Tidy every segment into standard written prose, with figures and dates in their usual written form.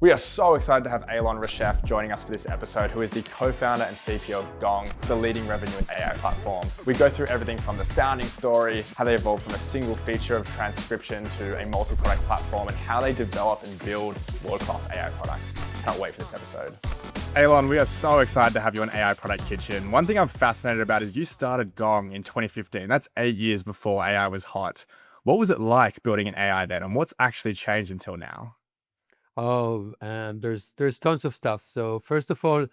We are so excited to have Eilon Reshef joining us for this episode, who is the co-founder and CPO of Gong, the leading revenue and AI platform. We go through everything from the founding story, how they evolved from a single feature of transcription to a multi-product platform, and how they develop and build world-class AI products. Can't wait for this episode. Eilon, we are so excited to have you on AI Product Kitchen. One thing I'm fascinated about is you started Gong in 2015. That's 8 years before AI was hot. What was it like building an AI then, and what's actually changed until now? There's tons of stuff. So first of all,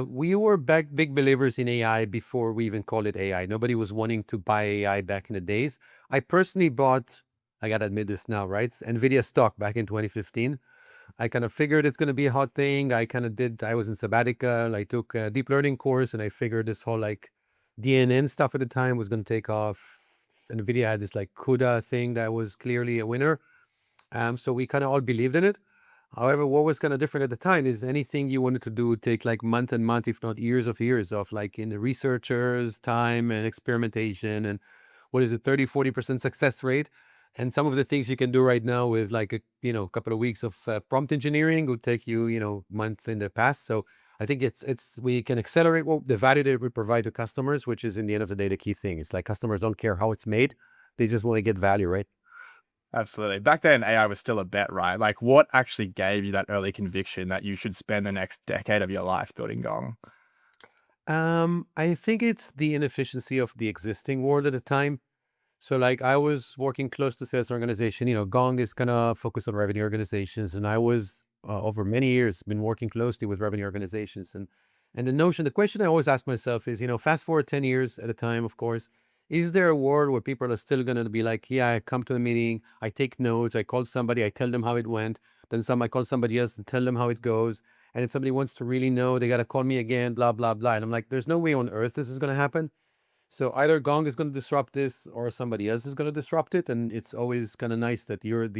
we were big believers in AI before we even called it AI. Nobody was wanting to buy AI back in the days. I personally bought, I gotta admit this now, right? NVIDIA stock back in 2015. I kind of figured it's gonna be a hot thing. I was in sabbatical. I took a deep learning course and I figured this whole like DNN stuff at the time was gonna take off. NVIDIA had this like CUDA thing that was clearly a winner. So we kind of all believed in it. However, what was kind of different at the time is anything you wanted to do would take like month and month, if not years of like in the researchers' time and experimentation and what is it, 30-40% success rate. And some of the things you can do right now with like a couple of weeks of prompt engineering would take you, months in the past. So I think it's we can accelerate what the value that we provide to customers, which is in the end of the day the key thing. It's like customers don't care how it's made; they just want to get value, right? Absolutely. Back then, AI was still a bet, right? Like, what actually gave you that early conviction that you should spend the next decade of your life building Gong? I think it's the inefficiency of the existing world at the time. So like I was working close to sales organization, Gong is kind of focused on revenue organizations. And I was over many years been working closely with revenue organizations. And the question I always ask myself is, fast forward 10 years at a time, of course, is there a world where people are still going to be like, yeah, I come to a meeting, I take notes, I call somebody, I tell them how it went. Then I call somebody else and tell them how it goes. And if somebody wants to really know, they got to call me again, blah, blah, blah. And I'm like, there's no way on earth this is going to happen. So either Gong is going to disrupt this or somebody else is going to disrupt it. And it's always kind of nice that you're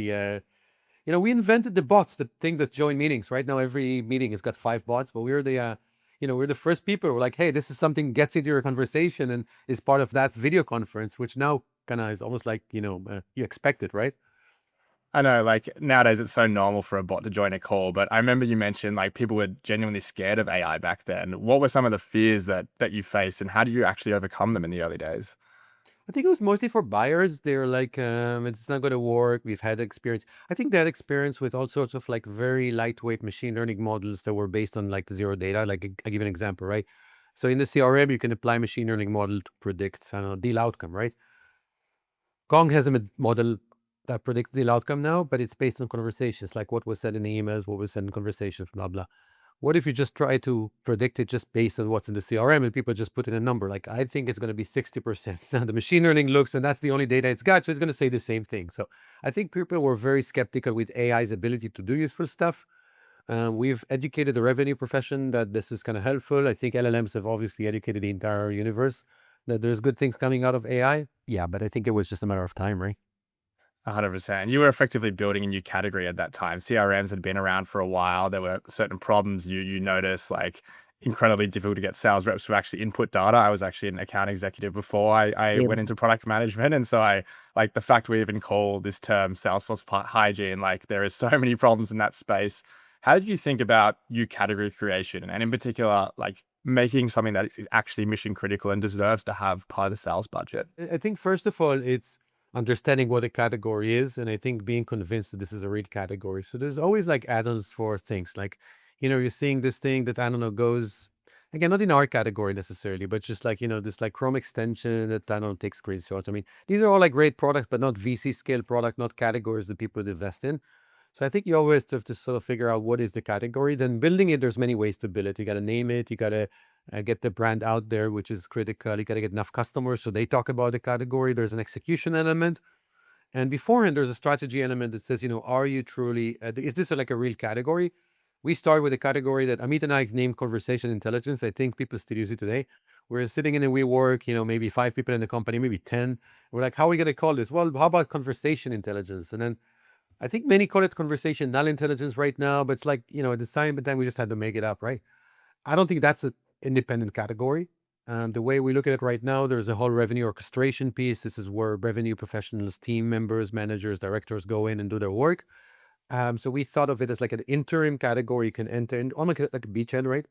we invented the bots, the thing that join meetings. Right now, every meeting has got 5 bots, but we're the first people who are like, hey, this is something gets into your conversation and is part of that video conference, which now kind of is almost like, you expect it, right? I know, like, nowadays it's so normal for a bot to join a call, but I remember you mentioned like people were genuinely scared of AI back then. What were some of the fears that you faced, and how did you actually overcome them in the early days? I think it was mostly for buyers. They're like, it's not going to work. We've had experience. I think they had experience with all sorts of like very lightweight machine learning models that were based on like zero data. Like I give an example, right? So in the CRM, you can apply machine learning model to predict, I don't know, deal outcome, right? Gong has a model that predicts deal outcome now, but it's based on conversations, like what was said in the emails, what was said in conversations, blah, blah. What if you just try to predict it just based on what's in the CRM and people just put in a number? Like, I think it's going to be 60%. Now, the machine learning looks, and that's the only data it's got, so it's going to say the same thing. So I think people were very skeptical with AI's ability to do useful stuff. We've educated the revenue profession that this is kind of helpful. I think LLMs have obviously educated the entire universe that there's good things coming out of AI. Yeah, but I think it was just a matter of time, right? 100%. You were effectively building a new category at that time. CRMs had been around for a while. There were certain problems you noticed, like incredibly difficult to get sales reps to actually input data. I was actually an account executive before I Yeah. went into product management. And so I like the fact we even call this term Salesforce hygiene, like there is so many problems in that space. How did you think about new category creation and in particular, like making something that is actually mission critical and deserves to have part of the sales budget? I think first of all, it's understanding what a category is, and I think being convinced that this is a real category. So there's always like add-ons for things like, you're seeing this thing that I don't know goes again, not in our category necessarily, but just like this like Chrome extension that I don't know takes screenshots. I mean, these are all like great products, but not VC scale product, not categories that people would invest in. So I think you always have to sort of figure out what is the category. Then building it, there's many ways to build it. You got to name it. You got to get the brand out there, which is critical. You got to get enough customers so they talk about the category. There's an execution element. And beforehand, there's a strategy element that says, are you truly, is this like a real category? We start with a category that Amit and I named conversation intelligence. I think people still use it today. We're sitting in a WeWork, maybe 5 people in the company, maybe 10. We're like, how are we going to call this? Well, how about conversation intelligence? And then I think many call it conversational intelligence right now, but it's like, at the same time, we just had to make it up, right? I don't think that's an independent category. The way we look at it right now, there's a whole revenue orchestration piece. This is where revenue professionals, team members, managers, directors go in and do their work. So we thought of it as like an interim category you can enter in, almost like a beachhead, right?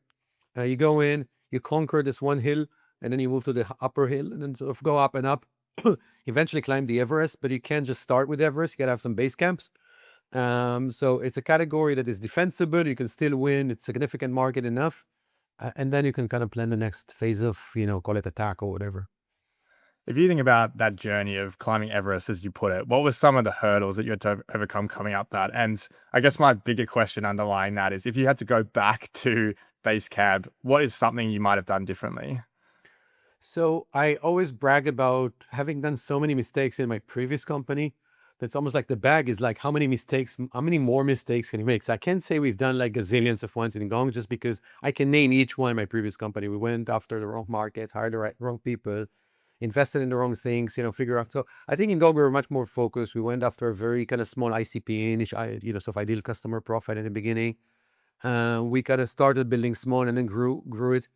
You go in, you conquer this one hill, and then you move to the upper hill, and then sort of go up and up. Eventually climb the Everest, but you can't just start with Everest. You gotta have some base camps. So it's a category that is defensible. You can still win. It's significant market enough, and then you can kind of plan the next phase of, call it attack or whatever. If you think about that journey of climbing Everest, as you put it, what were some of the hurdles that you had to overcome coming up that? And I guess my bigger question underlying that is if you had to go back to base camp, what is something you might have done differently? So I always brag about having done so many mistakes in my previous company. That's almost like the bag is like, how many mistakes, how many more mistakes can you make? So I can't say we've done like gazillions of ones in Gong just because I can name each one in my previous company. We went after the wrong markets, hired the wrong people, invested in the wrong things, figure out. So I think in Gong, we were much more focused. We went after a very kind of small ICP, niche, sort of ideal customer profile in the beginning. We kind of started building small and then grew it.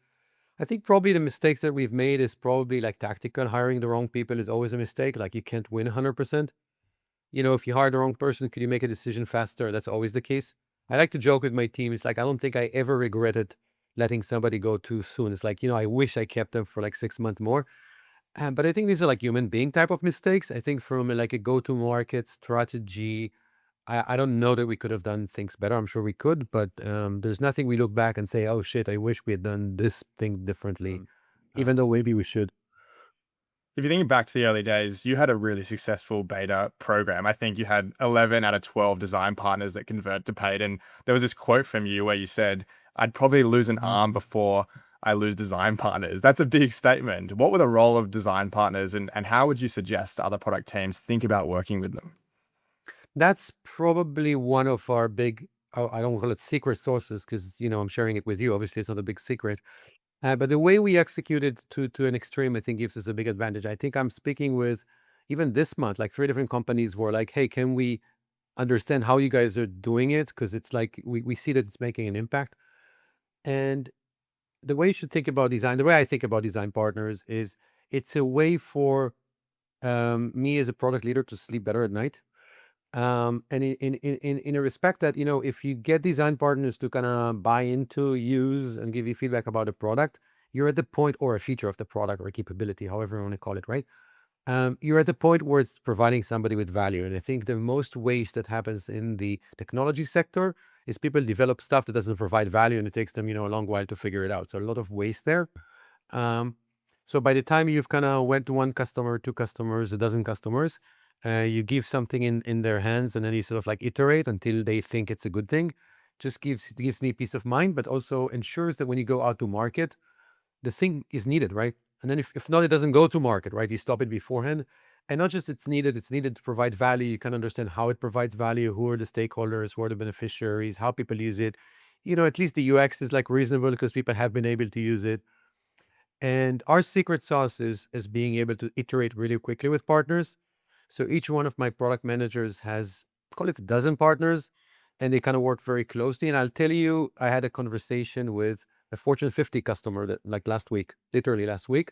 I think probably the mistakes that we've made is probably like tactical. Hiring the wrong people is always a mistake. Like you can't win 100%. If you hire the wrong person, could you make a decision faster? That's always the case. I like to joke with my team. It's like, I don't think I ever regretted letting somebody go too soon. It's like, I wish I kept them for like 6 months more. But I think these are like human being type of mistakes. I think from like a go-to-market strategy, I don't know that we could have done things better. I'm sure we could, but there's nothing we look back and say, oh shit, I wish we had done this thing differently, even though maybe we should. If you think back to the early days, you had a really successful beta program. I think you had 11 out of 12 design partners that convert to paid. And there was this quote from you where you said, I'd probably lose an arm before I lose design partners. That's a big statement. What were the role of design partners and how would you suggest other product teams think about working with them? That's probably one of our big, I don't call it secret sources because, I'm sharing it with you. Obviously, it's not a big secret. But the way we execute it to an extreme, I think gives us a big advantage. I think I'm speaking with even this month, like 3 different companies were like, hey, can we understand how you guys are doing it? Because it's like we see that it's making an impact. And the way you should think about design, the way I think about design partners is it's a way for me as a product leader to sleep better at night. And in a respect that, if you get design partners to kind of buy into, use, and give you feedback about a product, you're at the point, or a feature of the product or a capability, however you want to call it, right? You're at the point where it's providing somebody with value. And I think the most waste that happens in the technology sector is people develop stuff that doesn't provide value and it takes them, a long while to figure it out. So a lot of waste there. Um, so by the time you've kind of went to one customer, two customers, a dozen customers, you give something in their hands and then you sort of like iterate until they think it's a good thing. Just gives me peace of mind, but also ensures that when you go out to market, the thing is needed, right? And then if not, it doesn't go to market, right? You stop it beforehand. And not just it's needed to provide value. You can understand how it provides value, who are the stakeholders, who are the beneficiaries, how people use it. At least the UX is like reasonable because people have been able to use it. And our secret sauce is being able to iterate really quickly with partners. So each one of my product managers has, call it a dozen partners, and they kind of work very closely. And I'll tell you, I had a conversation with a Fortune 50 customer that like last week, literally last week.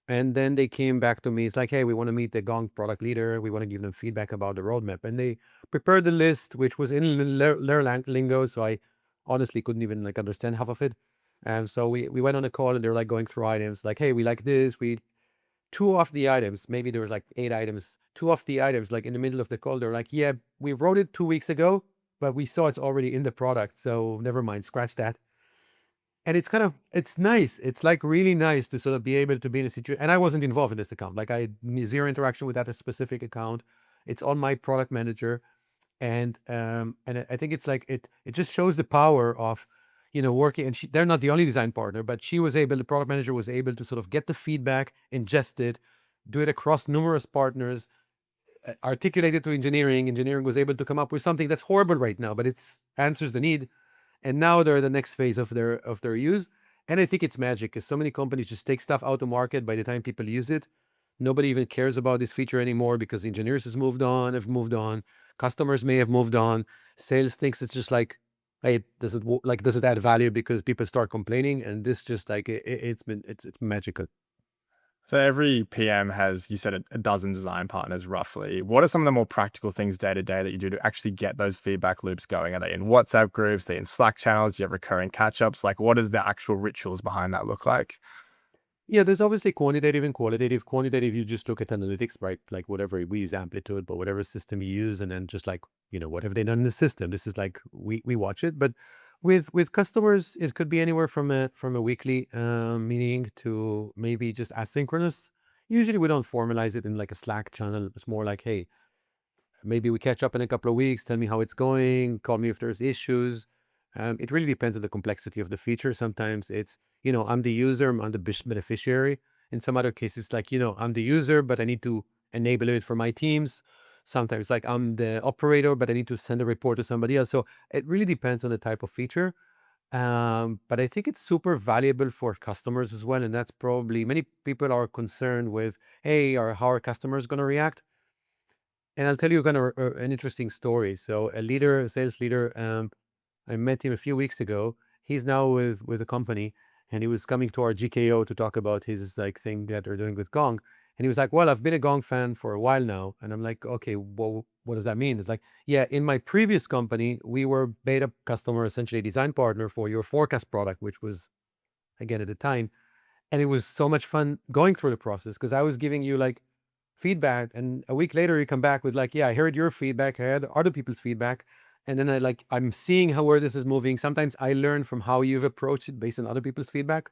And then they came back to me. It's like, hey, we want to meet the Gong product leader. We want to give them feedback about the roadmap. And they prepared the list, which was in their lingo. So I honestly couldn't even like understand half of it. And so we went on a call and they were like going through items like, hey, we like this. Two of the items, maybe there was like 8 items, two of the items, like in the middle of the call, they're like, yeah, we wrote it 2 weeks ago, but we saw it's already in the product. So never mind, scratch that. And it's nice. It's like really nice to sort of be able to be in a situation. And I wasn't involved in this account. Like I had zero interaction with that specific account. It's on my product manager. And I think it's like it just shows the power of, working. And they're not the only design partner, but the product manager was able to sort of get the feedback, ingest it, do it across numerous partners, articulate it to engineering. Engineering was able to come up with something that's horrible right now, but it's answers the need. And now they're the next phase of their use. And I think it's magic because so many companies just take stuff out of market. By the time people use it, nobody even cares about this feature anymore because engineers have moved on, customers may have moved on, sales thinks it's just like, hey, does it add value because people start complaining? And this just like it's magical. So every PM has, you said, a dozen design partners roughly. What are some of the more practical things day to day that you do to actually get those feedback loops going? Are they in WhatsApp groups? Are they in Slack channels? Do you have recurring catch ups? Like, what does the actual rituals behind that look like? Yeah, there's obviously quantitative and qualitative. Quantitative, you just look at analytics, right? Like whatever we use Amplitude, but whatever system you use, and then just like, what have they done in the system? This is like we watch it. But with customers, it could be anywhere from a weekly meeting to maybe just asynchronous. Usually we don't formalize it in like a Slack channel. It's more like, hey, maybe we catch up in a couple of weeks, tell me how it's going, call me if there's issues. It really depends on the complexity of the feature. Sometimes it's, I'm the user, I'm the beneficiary. In some other cases, like, I'm the user, but I need to enable it for my teams. Sometimes, like, I'm the operator, but I need to send a report to somebody else. So it really depends on the type of feature. But I think it's super valuable for customers as well. And that's probably many people are concerned with, hey, or how are customers going to react? And I'll tell you kind of an interesting story. So a sales leader, I met him a few weeks ago. He's now with a company, and he was coming to our GKO to talk about his like thing that they're doing with Gong. And he was like, "Well, I've been a Gong fan for a while now." And I'm like, "Okay, well, what does that mean?" It's like, "Yeah, in my previous company, we were beta customer, essentially design partner for your forecast product, which was again at the time, and it was so much fun going through the process because I was giving you like feedback, and a week later you come back with like, yeah, I heard your feedback, I heard other people's feedback, and then I'm seeing how where this is moving. Sometimes I learn from how you've approached it based on other people's feedback.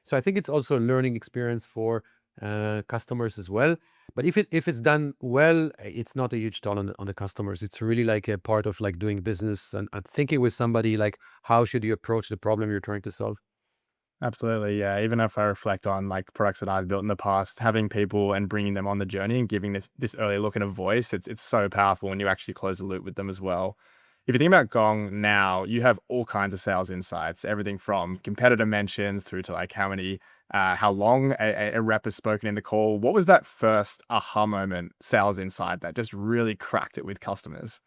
So I think it's also a learning experience for customers as well. But if it's done well, it's not a huge toll on the customers. It's really like a part of like doing business and thinking with somebody like how should you approach the problem you're trying to solve. Absolutely, yeah. Even if I reflect on like products that I've built in the past, having people and bringing them on the journey and giving this early look and a voice, it's so powerful when you actually close the loop with them as well. If you think about Gong now, you have all kinds of sales insights, everything from competitor mentions through to like how long a rep has spoken in the call. What was that first aha moment sales insight that just really cracked it with customers?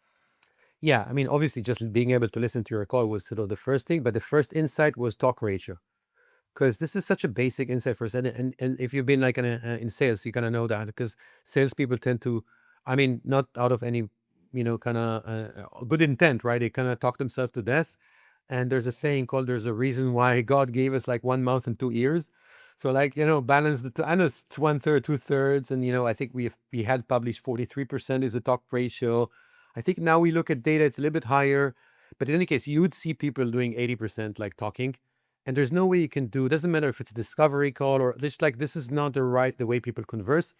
Yeah, I mean, obviously, just being able to listen to your call was sort of the first thing, but the first insight was talk ratio. Because this is such a basic insight for us. And if you've been like in sales, you kind of know that because salespeople tend to, I mean, not out of any, kind of good intent, right? They kind of talk themselves to death. And there's a saying called, there's a reason why God gave us like one mouth and two ears. So like, balance the two, I know it's one third, two thirds. And, I think we had published 43% is the talk ratio. I think now we look at data, it's a little bit higher. But in any case, you would see people doing 80% like talking. And there's no way you can do, it doesn't matter if it's a discovery call or just like, this is not the way people converse.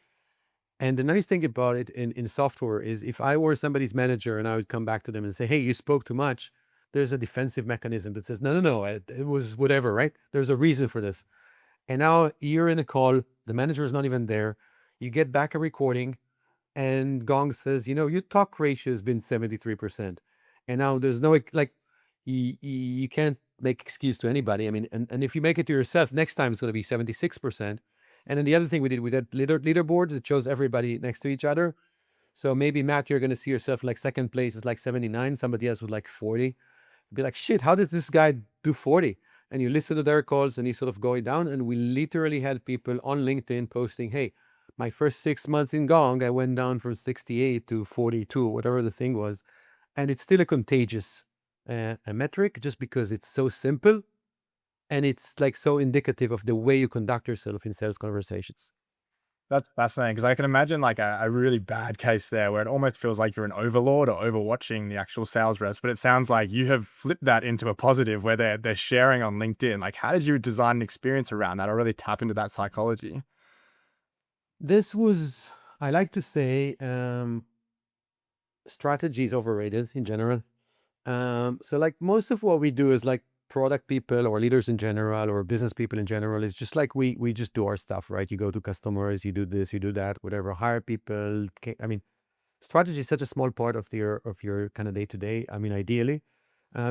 And the nice thing about it in software is if I were somebody's manager and I would come back to them and say, hey, you spoke too much, there's a defensive mechanism that says, no, no, no, it was whatever, right? There's a reason for this. And now you're in a call, the manager is not even there. You get back a recording, and Gong says, your talk ratio has been 73%. And now there's no, like, you can't make excuse to anybody. I mean, and if you make it to yourself, next time it's going to be 76%. And then the other thing we did leaderboard that shows everybody next to each other. So maybe Matt, you're going to see yourself like second place is like 79. Somebody else was like 40. Be like, shit, how does this guy do 40? And you listen to their calls and you sort of go down. And we literally had people on LinkedIn posting, hey, my first 6 months in Gong, I went down from 68 to 42, whatever the thing was. And it's still a contagious a metric just because it's so simple and it's like so indicative of the way you conduct yourself in sales conversations. That's fascinating because I can imagine like a really bad case there where it almost feels like you're an overlord or overwatching the actual sales reps. But it sounds like you have flipped that into a positive where they're sharing on LinkedIn. Like, how did you design an experience around that or really tap into that psychology? This was, I like to say, strategy is overrated in general. So like most of what we do is like product people or leaders in general or business people in general is just like we just do our stuff, right? You go to customers, you do this, you do that, whatever, hire people. I mean, strategy is such a small part of your kind of day to day. I mean, ideally.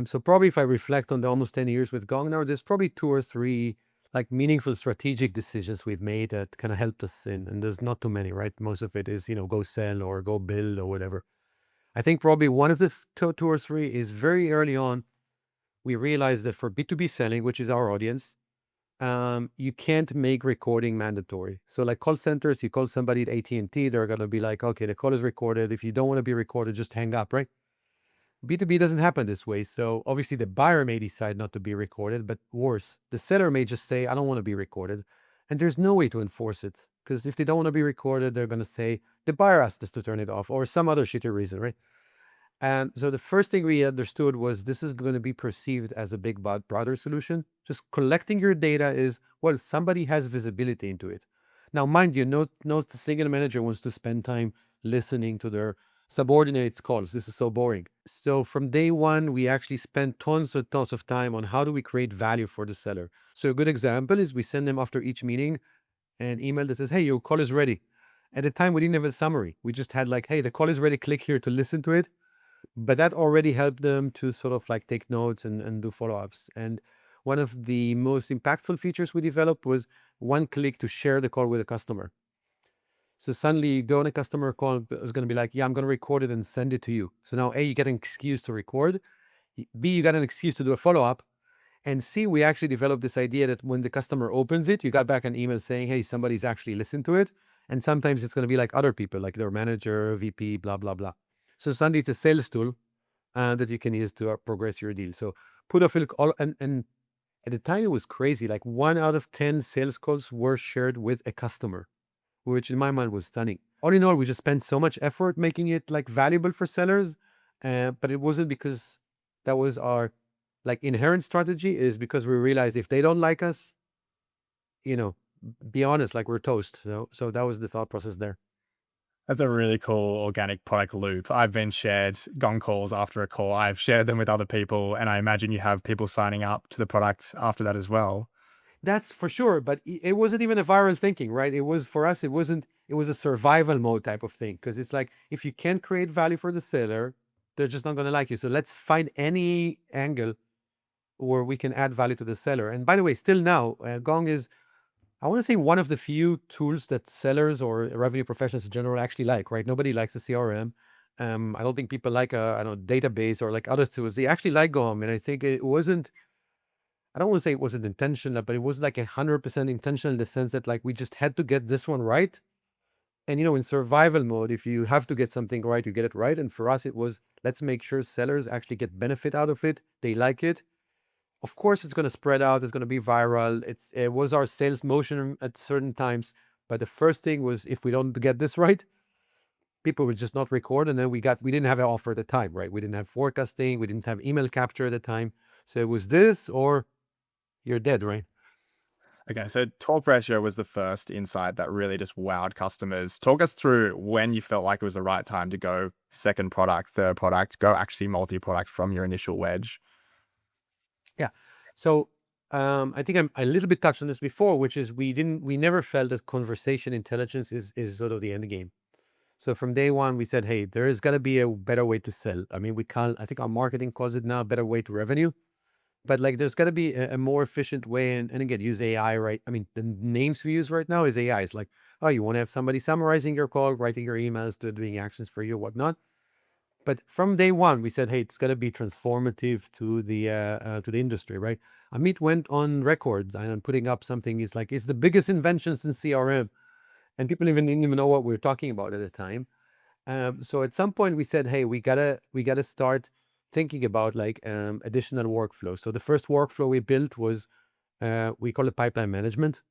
So probably if I reflect on the almost 10 years with Gong now, there's probably two or three like meaningful strategic decisions we've made that kind of helped us in. And there's not too many, right? Most of it is, go sell or go build or whatever. I think probably one of the two or three is very early on, we realized that for B2B selling, which is our audience, you can't make recording mandatory. So like call centers, you call somebody at AT&T, they're going to be like, okay, the call is recorded. If you don't want to be recorded, just hang up, right? B2B doesn't happen this way. So obviously the buyer may decide not to be recorded, but worse, the seller may just say, I don't want to be recorded. And there's no way to enforce it. Because if they don't want to be recorded, they're going to say, the buyer asked us to turn it off or some other shitty reason, right? And so the first thing we understood was this is going to be perceived as a big brother solution. Just collecting your data is, well, somebody has visibility into it. Now, mind you, no single manager wants to spend time listening to their subordinates' calls. This is so boring. So from day one, we actually spent tons of time on how do we create value for the seller. So a good example is we send them after each meeting an email that says, hey, your call is ready. At the time, we didn't have a summary. We just had like, hey, the call is ready, click here to listen to it. But that already helped them to sort of like take notes and do follow-ups. And one of the most impactful features we developed was one click to share the call with a customer. So suddenly you go on a customer call, it's going to be like, yeah, I'm going to record it and send it to you. So now A, you get an excuse to record. B, you got an excuse to do a follow-up. And C, we actually developed this idea that when the customer opens it, you got back an email saying, hey, somebody's actually listened to it. And sometimes it's going to be like other people, like their manager, VP, blah, blah, blah. So suddenly it's a sales tool that you can use to progress your deal. So put a all and at the time it was crazy. Like 1 out of 10 sales calls were shared with a customer, which in my mind was stunning. All in all, we just spent so much effort making it like valuable for sellers, but it wasn't because that was our like inherent strategy. Is because we realized if they don't like us, you know, be honest, like we're toast. So that was the thought process there. That's a really cool organic product loop. I've been shared Gong calls after a call. I've shared them with other people, and I imagine you have people signing up to the product after that as well. That's for sure, but it wasn't even a viral thinking, right? It was for us, it wasn't, it was a survival mode type of thing. Because it's like, if you can't create value for the seller, they're just not going to like you. So let's find any angle where we can add value to the seller. And by the way, still now, Gong is, I want to say, one of the few tools that sellers or revenue professionals in general actually like, right? Nobody likes a CRM. I don't think people like a, I don't know, database or like other tools. They actually like Gong. And I think it wasn't, I don't want to say it wasn't intentional, but it was like 100% intentional in the sense that like we just had to get this one right. And in survival mode, if you have to get something right, you get it right. And for us, it was let's make sure sellers actually get benefit out of it. They like it. Of course, it's going to spread out. It's going to be viral. It was our sales motion at certain times. But the first thing was if we don't get this right, people would just not record. And then we didn't have an offer at the time, right? We didn't have forecasting. We didn't have email capture at the time. So it was this or you're dead, right? Okay, so talk ratio was the first insight that really just wowed customers. Talk us through when you felt like it was the right time to go second product, third product, go actually multi-product from your initial wedge. Yeah. So I think I a little bit touched on this before, which is we never felt that conversation intelligence is sort of the end game. So from day one, we said, hey, there is got to be a better way to sell. I mean, I think our marketing calls it now a better way to revenue. But like, there's got to be a more efficient way. And again, use AI, right? I mean, the names we use right now is AI. It's like, oh, you want to have somebody summarizing your call, writing your emails, doing actions for you, whatnot. But from day one, we said, hey, it's got to be transformative to the industry, right? Amit went on record and putting up something. It's like it's the biggest invention since CRM, and people didn't even know what we were talking about at the time. So at some point, we said, hey, we gotta start thinking about like additional workflow. So the first workflow we built was we call it pipeline management,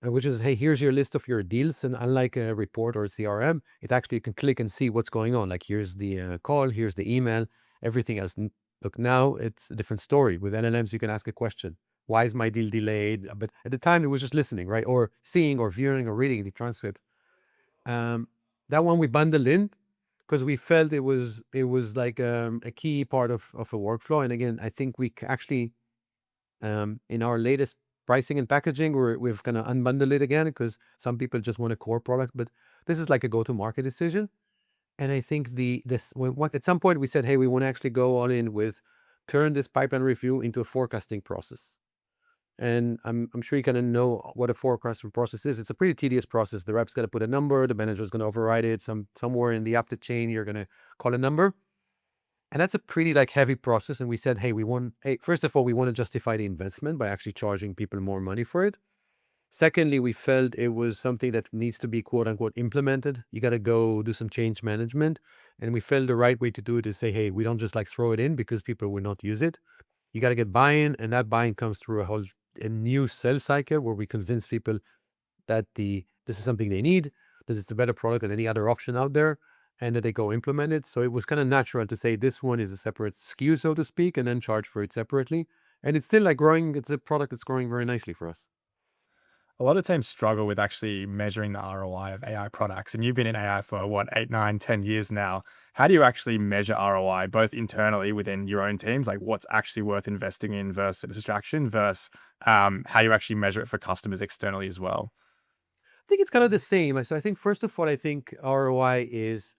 which is, hey, here's your list of your deals. And unlike a report or a CRM, it actually you can click and see what's going on. Like here's the call, here's the email, everything else. Look, now it's a different story. With LLMs, you can ask a question. Why is my deal delayed? But at the time, it was just listening, right? Or seeing or viewing or reading the transcript. Um, that one we bundled in because we felt it was like a key part of a workflow. And again, I think we actually in our latest pricing and packaging, we've kind of unbundle it again because some people just want a core product, but this is like a go-to-market decision. And I think at some point we said, hey, we want to actually go all in with turn this pipeline review into a forecasting process. And I'm sure you kind of know what a forecasting process is. It's a pretty tedious process. The rep's got to put a number, the manager's going to override it. Somewhere in the up the chain, you're going to call a number. And that's a pretty like heavy process. And we said, hey, first of all, we want to justify the investment by actually charging people more money for it. Secondly, we felt it was something that needs to be quote unquote implemented. You got to go do some change management. And we felt the right way to do it is say, hey, we don't just like throw it in because people will not use it. You got to get buy-in, and that buy-in comes through a new sales cycle where we convince people that this is something they need, that it's a better product than any other option out there, and that they go implement it. So it was kind of natural to say this one is a separate SKU, so to speak, and then charge for it separately. And it's still like growing. It's a product that's growing very nicely for us. A lot of teams struggle with actually measuring the ROI of AI products. And you've been in AI for what, 8, 9, 10 years now. How do you actually measure ROI, both internally within your own teams, like what's actually worth investing in versus a distraction, versus how you actually measure it for customers externally as well? I think it's kind of the same. So I think first of all, I think ROI is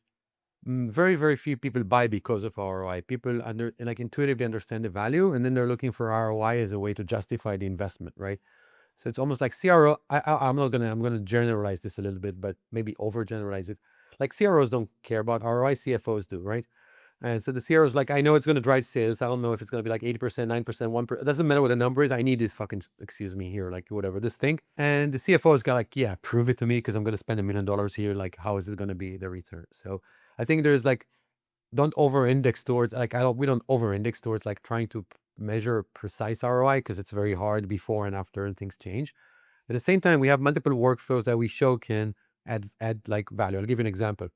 very, very few people buy because of ROI. People like intuitively understand the value, and then they're looking for ROI as a way to justify the investment, right? So it's almost like CRO. I'm gonna generalize this a little bit, but maybe overgeneralize it. Like CROs don't care about ROI, CFOs do, right? And so the CROs like, I know it's gonna drive sales. I don't know if it's gonna be like 80%, 9%, 1%. It doesn't matter what the number is. I need this fucking, excuse me here, like whatever this thing. And the CFO is got like, yeah, prove it to me because I'm gonna spend $1 million here. Like, how is it gonna be the return? So I think there's like, don't over-index towards like we don't over-index towards like trying to measure precise ROI because it's very hard before and after and things change. At the same time, we have multiple workflows that we show can add like value. I'll give you an example.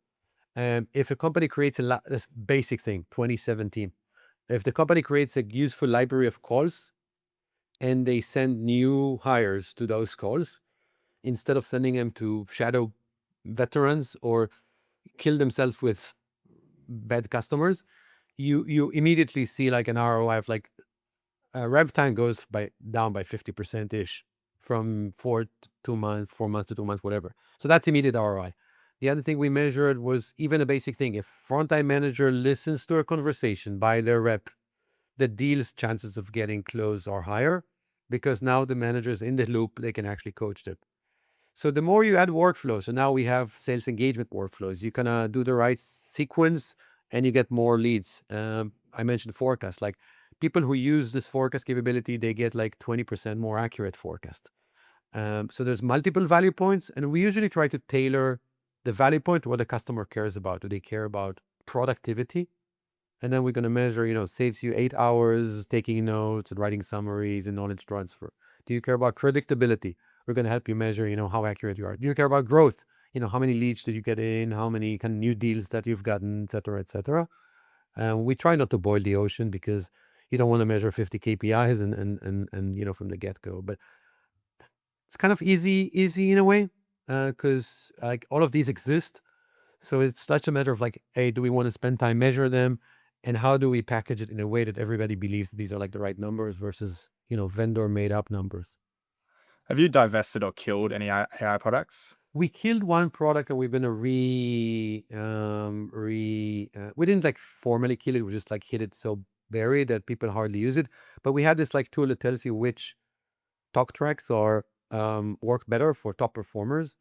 If a company creates this basic thing, 2017, if the company creates a useful library of calls and they send new hires to those calls, instead of sending them to shadow veterans or kill themselves with bad customers, you immediately see like an ROI of like rev time goes down by 50% ish from 4 months, 4 months to 2 months, whatever. So that's immediate ROI. The other thing we measured was even a basic thing. If frontline manager listens to a conversation by their rep, the deal's chances of getting closed are higher because now the manager's in the loop, they can actually coach them. So the more you add workflows, so now we have sales engagement workflows. You can do the right sequence and you get more leads. I mentioned forecast, like people who use this forecast capability, they get like 20% more accurate forecast. So there's multiple value points, and we usually try to tailor the value point to what the customer cares about. Do they care about productivity? And then we're going to measure, saves you 8 hours taking notes and writing summaries and knowledge transfer. Do you care about predictability? We're going to help you measure, how accurate you are. Do you care about growth? How many leads did you get in? How many kind of new deals that you've gotten, et cetera, et cetera. We try not to boil the ocean because you don't want to measure 50 KPIs and from the get-go. But it's kind of easy in a way because like all of these exist. So it's such a matter of like, hey, do we want to spend time measure them? And how do we package it in a way that everybody believes that these are like the right numbers versus, vendor made up numbers? Have you divested or killed any AI products? We killed one product and we're gonna we didn't like formally kill it, we just like hit it so buried that people hardly use it. But we had this like tool that tells you which talk tracks are work better for top performers.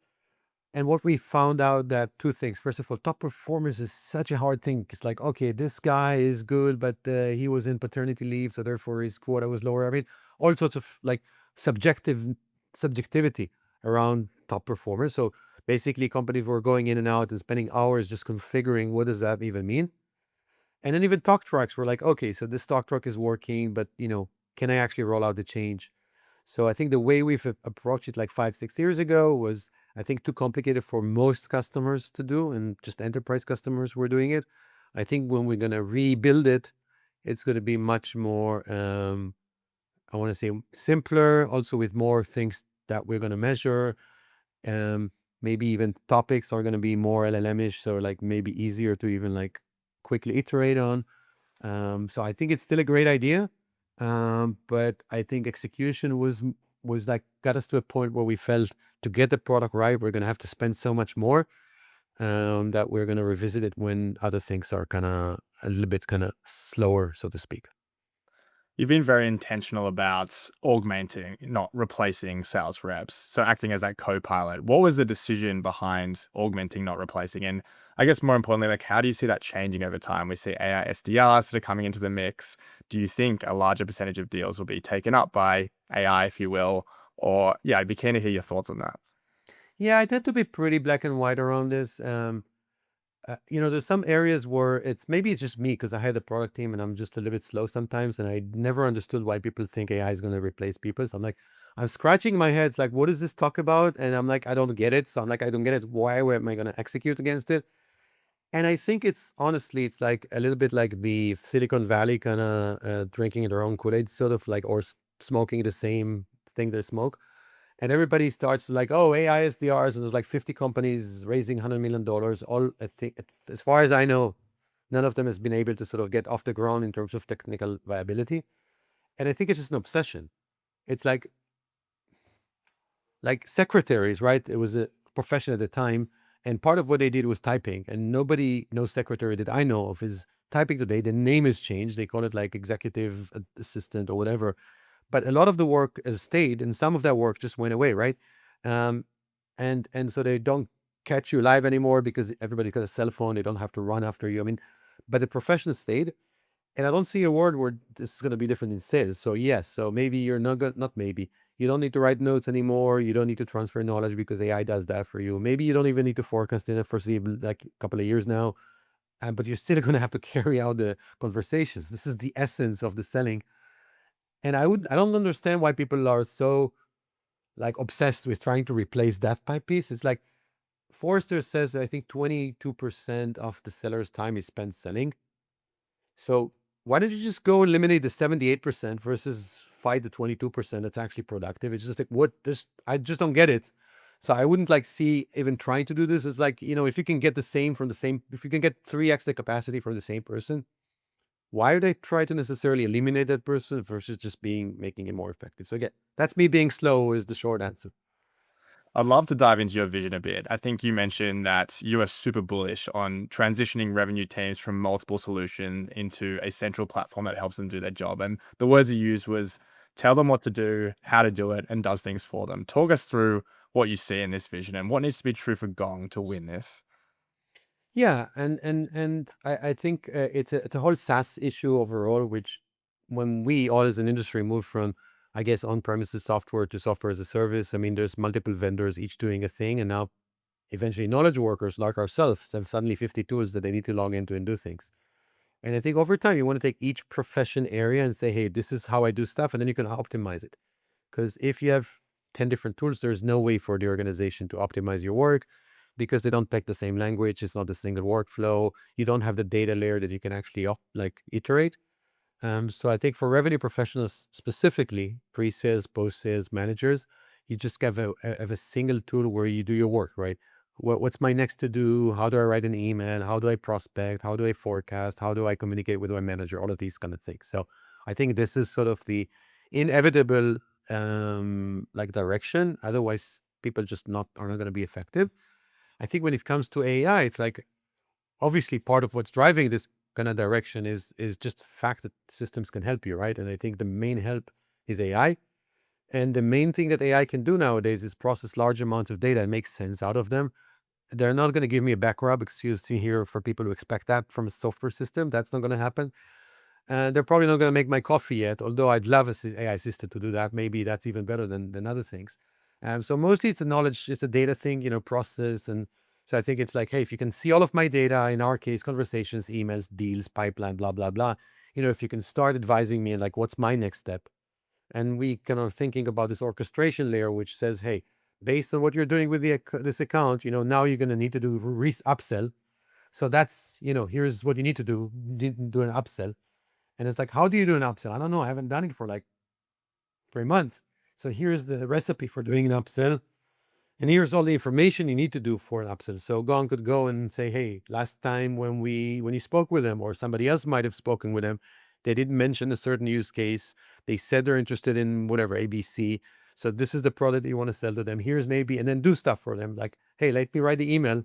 And what we found out that two things. First of all, top performers is such a hard thing. It's like, okay, this guy is good, but he was in paternity leave, so therefore his quota was lower. I mean, all sorts of like subjectivity around top performers. So basically, companies were going in and out and spending hours just configuring what does that even mean. And then even talk tracks were like, okay, so this talk track is working, but can I actually roll out the change? So I think the way we've approached it like 5, 6 years ago was, I think, too complicated for most customers to do, and just enterprise customers were doing it. I think when we're going to rebuild it, it's going to be much more, I want to say simpler, also with more things that we're going to measure. Maybe even topics are going to be more LLM-ish, so like maybe easier to even like quickly iterate on. So I think it's still a great idea. But I think execution was like got us to a point where we felt to get the product right, we're gonna have to spend so much more that we're gonna revisit it when other things are kind of a little bit kind of slower, so to speak. You've been very intentional about augmenting, not replacing sales reps. So acting as that co-pilot. What was the decision behind augmenting, not replacing? And I guess more importantly, like how do you see that changing over time? We see AI SDRs that are coming into the mix. Do you think a larger percentage of deals will be taken up by AI, if you will? Or yeah, I'd be keen to hear your thoughts on that. Yeah, I tend to be pretty black and white around this. There's some areas where maybe it's just me because I had a product team and I'm just a little bit slow sometimes, and I never understood why people think AI is going to replace people. So I'm like, I'm scratching my head. It's like, what does this talk about? And I'm like, I don't get it. So I'm like, I don't get it. Why am I going to execute against it? And I think it's like a little bit like the Silicon Valley kind of drinking their own Kool-Aid, sort of like, or smoking the same thing they smoke. And everybody starts to like, oh, AI SDRs, and there's like 50 companies raising $100 million. All I think, as far as I know, none of them has been able to sort of get off the ground in terms of technical viability. And I think it's just an obsession. It's like secretaries, right? It was a profession at the time, and part of what they did was typing. And no secretary that I know of is typing today. The name has changed. They call it like executive assistant or whatever. But a lot of the work has stayed, and some of that work just went away, right? Um, and so they don't catch you live anymore because everybody's got a cell phone. They don't have to run after you. I mean, but the profession stayed, and I don't see a world where this is going to be different in sales. So yes, so maybe you're not going, not maybe you don't need to write notes anymore. You don't need to transfer knowledge because AI does that for you. Maybe you don't even need to forecast in a foreseeable like a couple of years now, but you're still going to have to carry out the conversations. This is the essence of the selling. And I don't understand why people are so like obsessed with trying to replace that by piece. It's like Forrester says that I think 22% of the seller's time is spent selling. So why don't you just go eliminate the 78% versus fight the 22% that's actually productive? It's just like what this I just don't get it. So I wouldn't like see even trying to do this. It's like, if you can get the same from the same, if you can get 3x the capacity from the same person, why would I try to necessarily eliminate that person versus just making it more effective? So again, that's me being slow is the short answer. I'd love to dive into your vision a bit. I think you mentioned that you are super bullish on transitioning revenue teams from multiple solutions into a central platform that helps them do their job. And the words you used was tell them what to do, how to do it, and does things for them. Talk us through what you see in this vision and what needs to be true for Gong to win this. Yeah, and I think it's a whole SaaS issue overall, which when we all as an industry move from, I guess, on-premises software to software as a service, I mean, there's multiple vendors each doing a thing, and now eventually knowledge workers like ourselves have suddenly 50 tools that they need to log into and do things. And I think over time you want to take each profession area and say, hey, this is how I do stuff, and then you can optimize it. Because if you have 10 different tools, there's no way for the organization to optimize your work because they don't pick the same language. It's not a single workflow. You don't have the data layer that you can actually like iterate. So I think for revenue professionals specifically, pre-sales, post-sales managers, you just have a single tool where you do your work, right? What's my next to do? How do I write an email? How do I prospect? How do I forecast? How do I communicate with my manager? All of these kind of things. So I think this is sort of the inevitable like direction. Otherwise, people just are not going to be effective. I think when it comes to AI, it's like obviously part of what's driving this kind of direction is just the fact that systems can help you, right? And I think the main help is AI. And the main thing that AI can do nowadays is process large amounts of data and make sense out of them. They're not going to give me a back rub, excuse me here, for people who expect that from a software system. That's not going to happen. And they're probably not going to make my coffee yet, although I'd love a AI assistant to do that. Maybe that's even better than other things. So mostly it's a knowledge, it's a data thing, process. And so I think it's like, hey, if you can see all of my data, in our case, conversations, emails, deals, pipeline, blah, blah, blah, if you can start advising me like, what's my next step? And we kind of thinking about this orchestration layer, which says, hey, based on what you're doing with this account, now you're going to need to do upsell. So that's, here's what you need to do. You need to do an upsell. And it's like, how do you do an upsell? I don't know. I haven't done it for a month. So here's the recipe for doing an upsell. And here's all the information you need to do for an upsell. So Gong could go and say, hey, last time when you spoke with them, or somebody else might have spoken with them, they didn't mention a certain use case. They said they're interested in whatever, ABC. So this is the product you want to sell to them. Here's maybe, and then do stuff for them. Like, hey, let me write the email.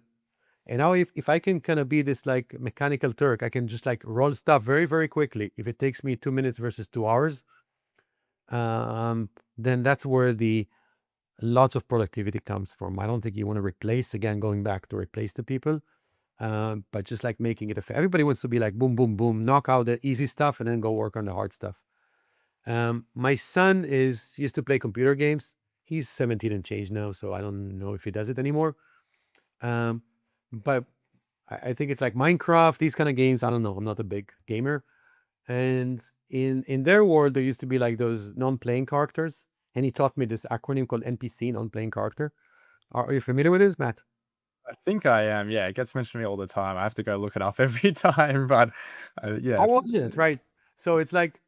And now if I can kind of be this like mechanical Turk, I can just like roll stuff very, very quickly. If it takes me 2 minutes versus 2 hours, um, then that's where the lots of productivity comes from. I don't think you want to replace, again, going back to replace the people, but just like making it effective. Everybody wants to be like boom, boom, boom, knock out the easy stuff and then go work on the hard stuff. My son is used to play computer games. He's 17 and change now, so I don't know if he does it anymore. Um, but I think it's like Minecraft, these kind of games. I don't know. I'm not a big gamer. And in their world, there used to be like those non-playing characters. And he taught me this acronym called NPC, non-playing character. Are you familiar with this, Matt? I think I am. Yeah, it gets mentioned to me all the time. I have to go look it up every time, but I yeah, wasn't, right? So it's like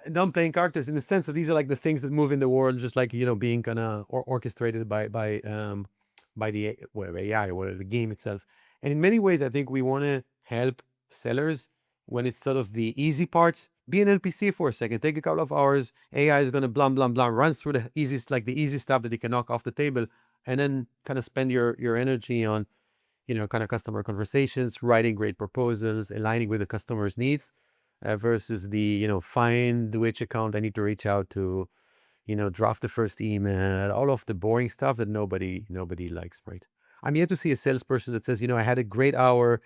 non-playing characters in the sense that these are like the things that move in the world, just like being kind of orchestrated by the whatever AI or whatever the game itself. And in many ways, I think we want to help sellers when it's sort of the easy parts. Be an NPC for a second. Take a couple of hours. AI is going to blah blah blah run through the easiest, like the easy stuff that you can knock off the table, and then kind of spend your energy on kind of customer conversations, writing great proposals, aligning with the customer's needs, versus the, find which account I need to reach out to, draft the first email, all of the boring stuff that nobody likes, right? I'm yet to see a salesperson that says, I had a great hour.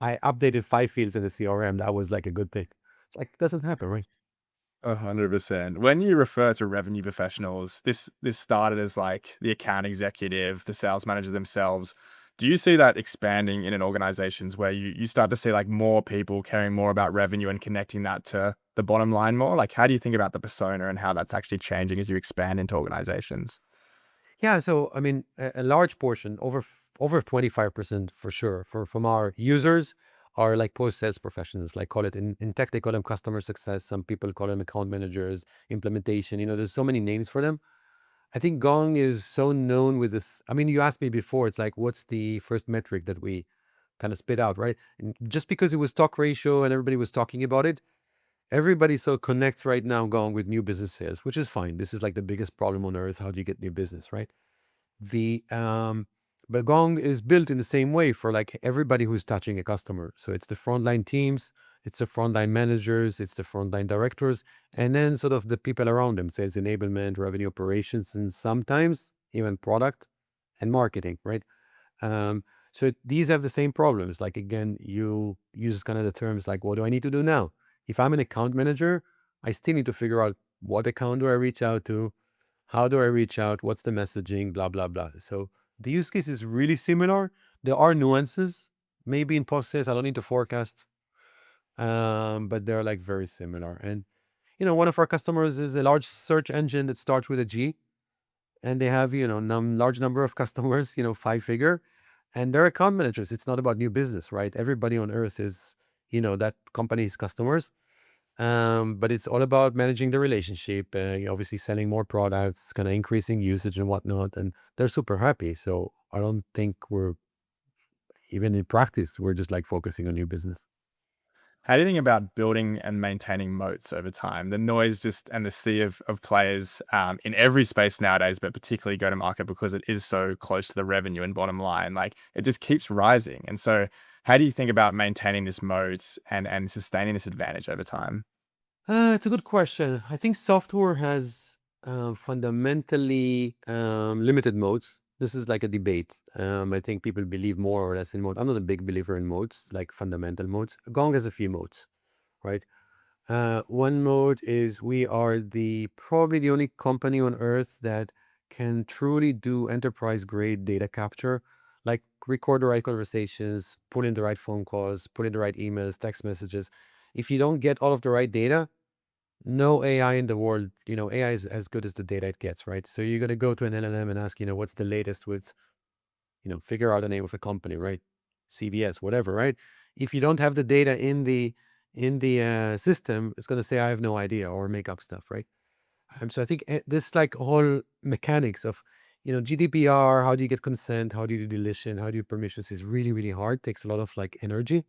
I updated 5 fields in the CRM. That was like a good thing. It's like, it doesn't happen, right? 100%. When you refer to revenue professionals, this started as like the account executive, the sales manager themselves. Do you see that expanding in an organizations where you start to see like more people caring more about revenue and connecting that to the bottom line more? Like, how do you think about the persona and how that's actually changing as you expand into organizations? Yeah, so I mean, a large portion, over 25% for sure, from our users are like post-sales professionals. Like call it in tech, they call them customer success. Some people call them account managers, implementation. There's so many names for them. I think Gong is so known with this. I mean, you asked me before, it's like, what's the first metric that we kind of spit out, right? And just because it was talk ratio and everybody was talking about it, everybody so connects right now Gong with new business sales, which is fine. This is like the biggest problem on earth. How do you get new business, right? The But Gong is built in the same way for like everybody who's touching a customer. So it's the frontline teams, it's the frontline managers, it's the frontline directors, and then sort of the people around them, sales enablement, revenue operations, and sometimes even product and marketing, right? Um, so these have the same problems. Like again, you use kind of the terms like, what do I need to do now? If I'm an account manager, I still need to figure out what account do I reach out to, how do I reach out? What's the messaging? Blah, blah, blah. So the use case is really similar. There are nuances, maybe in post sales. I don't need to forecast, but they're like very similar. And, one of our customers is a large search engine that starts with a G, and they have, large number of customers, 5-figure, and they're account managers. It's not about new business, right? Everybody on earth is, that company's customers. But it's all about managing the relationship, obviously selling more products, kind of increasing usage and whatnot. And they're super happy. So I don't think we're even in practice, we're just like focusing on new business. How do you think about building and maintaining moats over time? The noise just and the sea of players in every space nowadays, but particularly go to market because it is so close to the revenue and bottom line. Like it just keeps rising. And so, how do you think about maintaining this moat and sustaining this advantage over time? It's a good question. I think software has fundamentally limited modes. This is like a debate. I think people believe more or less in modes. I'm not a big believer in modes, like fundamental modes. Gong has a few modes, right? One mode is we are probably the only company on earth that can truly do enterprise grade data capture, like record the right conversations, put in the right phone calls, put in the right emails, text messages. If you don't get all of the right data, no AI in the world, AI is as good as the data it gets, right? So you're going to go to an LLM and ask, what's the latest with, figure out the name of a company, right? CVS, whatever, right? If you don't have the data in the system, it's going to say, I have no idea, or make up stuff, right? So I think this like whole mechanics of, GDPR, how do you get consent? How do you do deletion? How do you permissions is really, really hard. Takes a lot of like energy.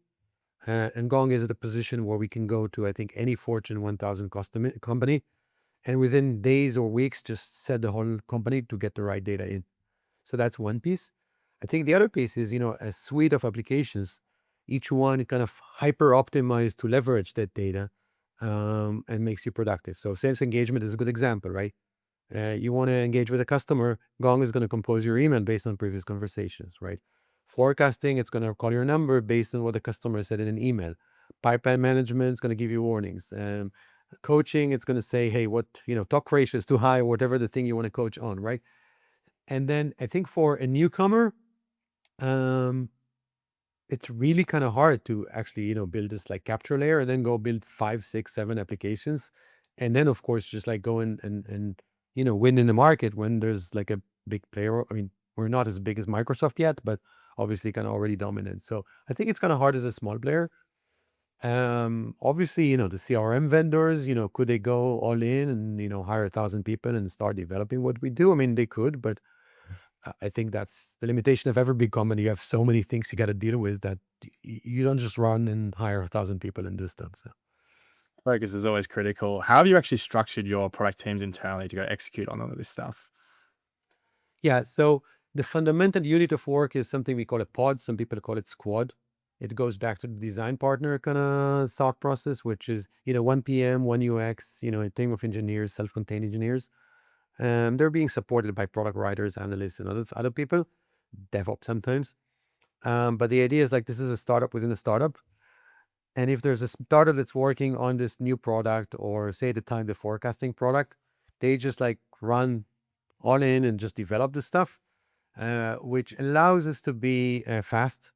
And Gong is at a position where we can go to, I think, any Fortune 1000 custom company, and within days or weeks, just set the whole company to get the right data in. So that's one piece. I think the other piece is, a suite of applications, each one kind of hyper optimized to leverage that data, and makes you productive. So sales engagement is a good example, right? You want to engage with a customer, Gong is going to compose your email based on previous conversations, right? Forecasting, it's going to call your number based on what the customer said in an email. Pipeline management is going to give you warnings. Coaching, it's going to say, hey, what, talk ratio is too high, or whatever the thing you want to coach on, right? And then I think for a newcomer, um, it's really kind of hard to actually, build this like capture layer and then go build 5, 6, 7 applications. And then of course, just like go and win in the market when there's like a big player. I mean, we're not as big as Microsoft yet, but obviously kind of already dominant. So I think it's kind of hard as a small player. Obviously, the CRM vendors, could they go all in and, hire 1,000 people and start developing what we do? I mean, they could, but I think that's the limitation of every big company. You have so many things you got to deal with that you don't just run and hire 1,000 people and do stuff. So Focus is always critical. How have you actually structured your product teams internally to go execute on all of this stuff? yeah, so the fundamental unit of work is something we call a pod. Some people call it squad. It goes back to the design partner kind of thought process, which is, one PM, one UX, a team of engineers, self-contained engineers. They're being supported by product writers, analysts, and other people, DevOps sometimes. But the idea is like this is a startup within a startup. And if there's a startup that's working on this new product, or say the time the forecasting product, they just like run all in and just develop the stuff, which allows us to be fast.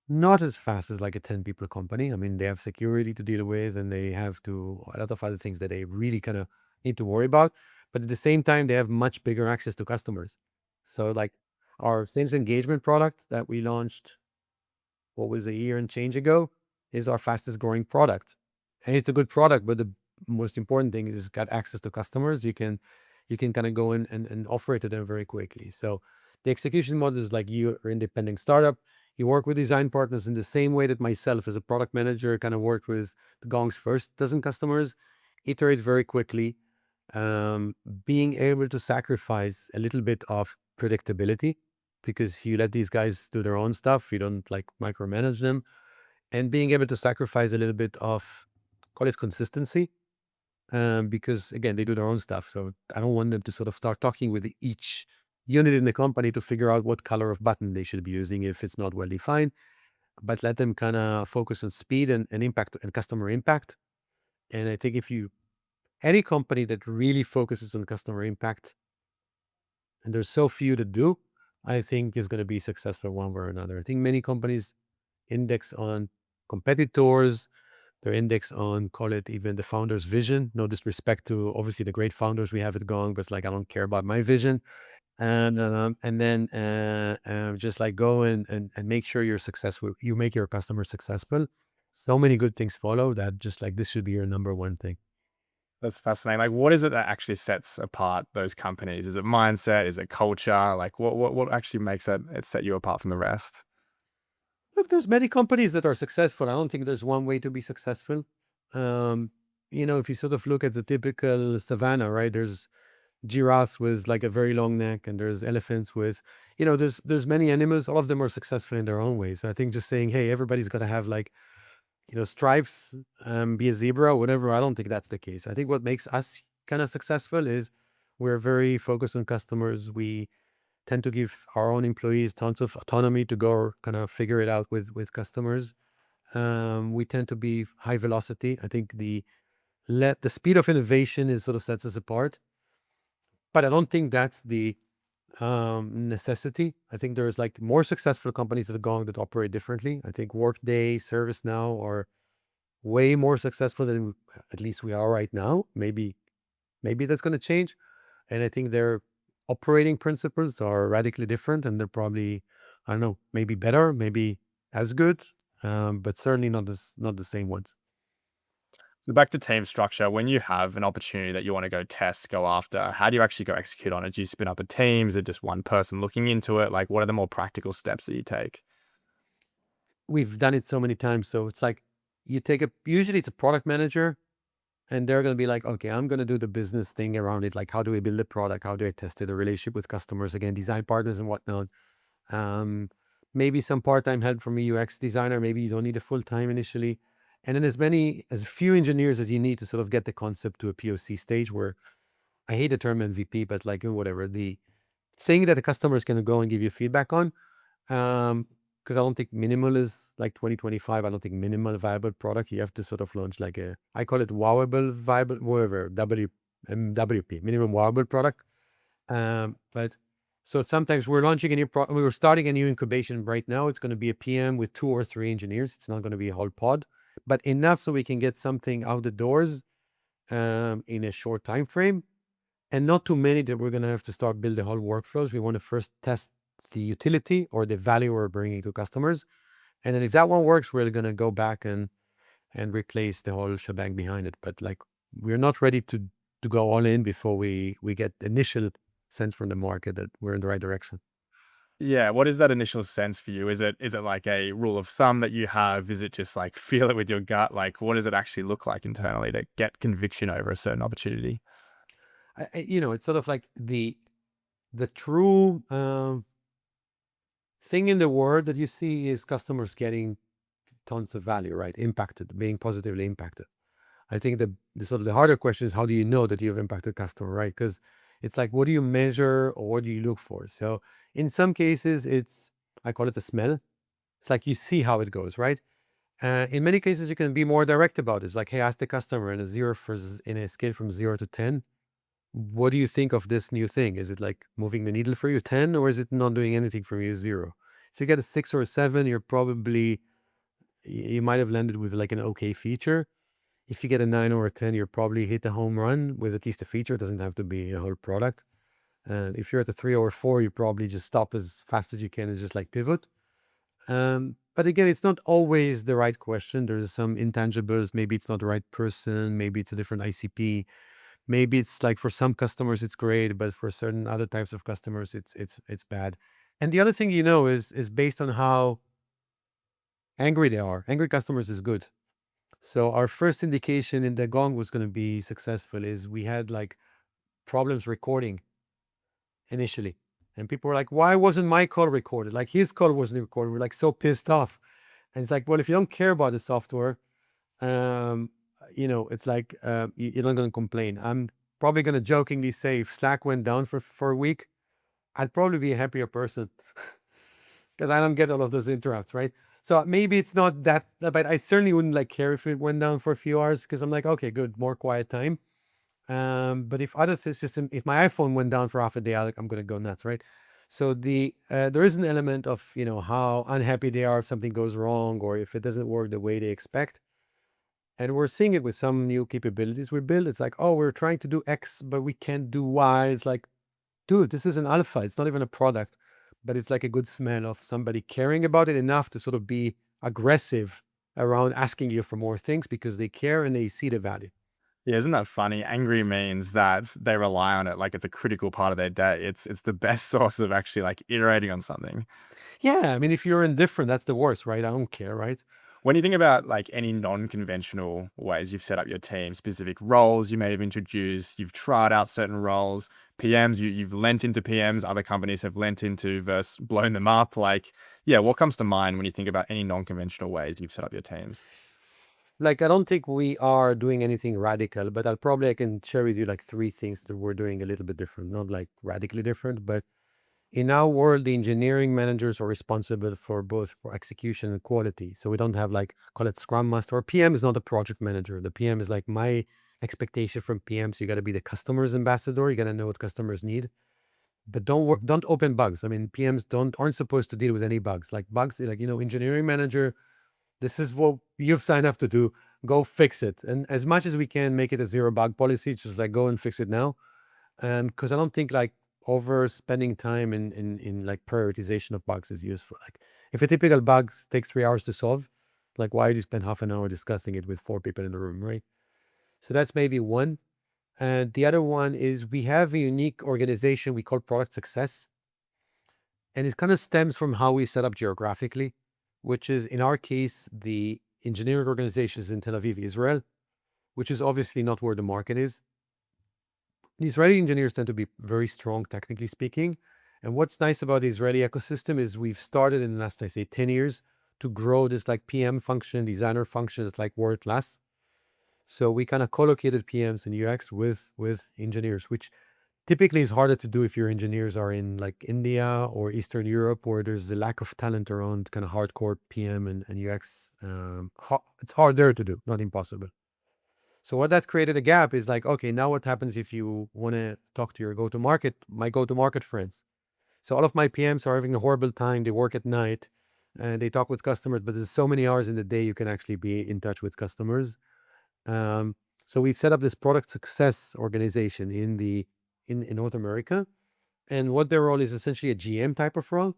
Not as fast as like a 10 people company. I mean, they have security to deal with and they have to a lot of other things that they really kind of need to worry about. But at the same time, they have much bigger access to customers. So like our sales engagement product that we launched, what was a year and change ago, is our fastest growing product. And it's a good product, but the most important thing is it's got access to customers. You can kind of go in and offer it to them very quickly. So the execution model is like you're an independent startup. You work with design partners in the same way that myself as a product manager kind of worked with the Gong's first dozen customers, iterate very quickly, being able to sacrifice a little bit of predictability because you let these guys do their own stuff. You don't like micromanage them, and being able to sacrifice a little bit of, call it consistency, because again, they do their own stuff. So I don't want them to sort of start talking with each unit in the company to figure out what color of button they should be using if it's not well defined, but let them kind of focus on speed and impact and customer impact. And I think if you, any company that really focuses on customer impact, and there's so few that do, I think is going to be successful one way or another. I think many companies index on competitors, their index on, call it even the founder's vision. No disrespect to obviously the great founders we have at Gong, but it's like I don't care about my vision. And then just like go and make sure you're successful. You make your customers successful. So many good things follow that. Just like this should be your number one thing. That's fascinating. Like, what is it that actually sets apart those companies? Is it mindset? Is it culture? Like, what actually makes it set you apart from the rest? Look, there's many companies that are successful. I don't think there's one way to be successful. Um, if you sort of look at the typical savannah, right? There's giraffes with like a very long neck, and there's elephants with, there's many animals. All of them are successful in their own way. So I think just saying, hey, everybody's got to have like, stripes, be a zebra, whatever. I don't think that's the case. I think what makes us kind of successful is we're very focused on customers. We tend to give our own employees tons of autonomy to go kind of figure it out with customers. We tend to be high velocity. I think the speed of innovation is sort of sets us apart, but I don't think that's the necessity. I think there's like more successful companies that are going that operate differently. I think Workday, ServiceNow are way more successful than at least we are right now. Maybe that's going to change. And I think their operating principles are radically different, and they're probably, I don't know, maybe better, maybe as good, but certainly not the same ones. So back to team structure. When you have an opportunity that you want to go test, go after, how do you actually go execute on it? Do you spin up a team? Is it just one person looking into it? Like, what are the more practical steps that you take? We've done it so many times. So it's like usually it's a product manager, and they're going to be like, okay, I'm going to do the business thing around it. Like, how do we build a product? How do I test it? A relationship with customers, again, design partners and whatnot. Um, Maybe some part-time help from a UX designer. Maybe you don't need a full-time initially. And then as few engineers as you need to sort of get the concept to a POC stage where I hate the term MVP, but like whatever, the thing that the customer is going to go and give you feedback on. Because I don't think minimal is like 2025. I don't think minimal viable product. You have to sort of launch like I call it wowable viable, whatever, WP, minimum wowable product. But so sometimes we're launching a new we were starting a new incubation right now. It's going to be a PM with 2 or 3 engineers. It's not going to be a whole pod, but enough so we can get something out the doors in a short time frame, and not too many that we're going to have to start build the whole workflows. We want to first test the utility or the value we're bringing to customers, and then if that one works, we're going to go back and replace the whole shebang behind it. But like we're not ready to go all in before we get initial sense from the market that we're in the right direction. Yeah, what is that initial sense for you? Is it like a rule of thumb that you have? Is it just like feel it with your gut? Like what does it actually look like internally to get conviction over a certain opportunity? It's sort of like the true thing in the world that you see is customers getting tons of value, right? Impacted, being positively impacted. I think the sort of the harder question is how do you know that you've impacted customer, right? Because it's like, what do you measure or what do you look for? So in some cases, I call it the smell. It's like you see how it goes, right? In many cases, you can be more direct about it. It's like, hey, ask the customer in a scale from 0 to 10. What do you think of this new thing? Is it like moving the needle for you, 10, or is it not doing anything for you, 0? If you get a 6 or a 7, you might have landed with like an okay feature. If you get a 9 or a 10, you're probably hit a home run with at least a feature. It doesn't have to be a whole product. And if you're at a 3 or a 4, you probably just stop as fast as you can and just like pivot. But again, it's not always the right question. There's some intangibles. Maybe it's not the right person. Maybe it's a different ICP. Maybe it's like for some customers it's great, but for certain other types of customers it's bad. And the other thing is based on how angry they are. Angry customers is good. So our first indication in the Gong was going to be successful is we had like problems recording initially. And people were like, why wasn't my call recorded? Like his call wasn't recorded. We're like so pissed off. And it's like, well, if you don't care about the software, um, it's like you're not going to complain. I'm probably going to jokingly say if Slack went down for a week, I'd probably be a happier person because I don't get all of those interrupts, right? So maybe it's not that, but I certainly wouldn't like care if it went down for a few hours because I'm like, okay, good, more quiet time. But if other system, if my iPhone went down for half a day, I'm going to go nuts, right? So there is an element of how unhappy they are if something goes wrong or if it doesn't work the way they expect. And we're seeing it with some new capabilities we build. It's like, oh, we're trying to do X, but we can't do Y. It's like, dude, this is an alpha. It's not even a product, but it's like a good smell of somebody caring about it enough to sort of be aggressive around asking you for more things because they care and they see the value. Yeah, isn't that funny? Angry means that they rely on it like it's a critical part of their day. It's the best source of actually like iterating on something. Yeah, I mean, if you're indifferent, that's the worst, right? I don't care, right? When you think about like any non-conventional ways you've set up your team, specific roles you may have introduced, you've tried out certain roles, PMs, you've lent into PMs, other companies have lent into versus blown them up. Like, yeah, what comes to mind when you think about any non-conventional ways you've set up your teams? Like, I don't think we are doing anything radical, but I can share with you like 3 things that we're doing a little bit different, not like radically different, but in our world, the engineering managers are responsible for both for execution and quality. So we don't have like, call it Scrum Master, or PM is not a project manager. The PM is like my expectation from PM. So you got to be the customer's ambassador. You got to know what customers need, but don't open bugs. I mean, PMs aren't supposed to deal with any bugs. Like bugs, like, engineering manager, this is what you've signed up to do. Go fix it. And as much as we can make it a 0 bug policy, just like go and fix it now. Because I don't think like over spending time in like prioritization of bugs is useful. Like if a typical bug takes 3 hours to solve, like why do you spend half an hour discussing it with 4 people in the room, right? So that's maybe one. And the other one is we have a unique organization we call product success. And it kind of stems from how we set up geographically, which is in our case, the engineering organization is in Tel Aviv, Israel, which is obviously not where the market is. The Israeli engineers tend to be very strong, technically speaking, And what's nice about the Israeli ecosystem is we've started in the last, I say, 10 years to grow this like PM function, designer function that's like world class. So we kind of co-located PMs and UX with engineers, which typically is harder to do if your engineers are in like India or Eastern Europe, where there's a lack of talent around kind of hardcore PM and UX. It's harder to do, not impossible. So what that created a gap is like, okay, now what happens if you want to talk to your my go-to-market friends? So all of my PMs are having a horrible time. They work at night and they talk with customers, but there's so many hours in the day you can actually be in touch with customers. Um, so we've set up this product success organization in North America, and what their role is essentially a GM type of role,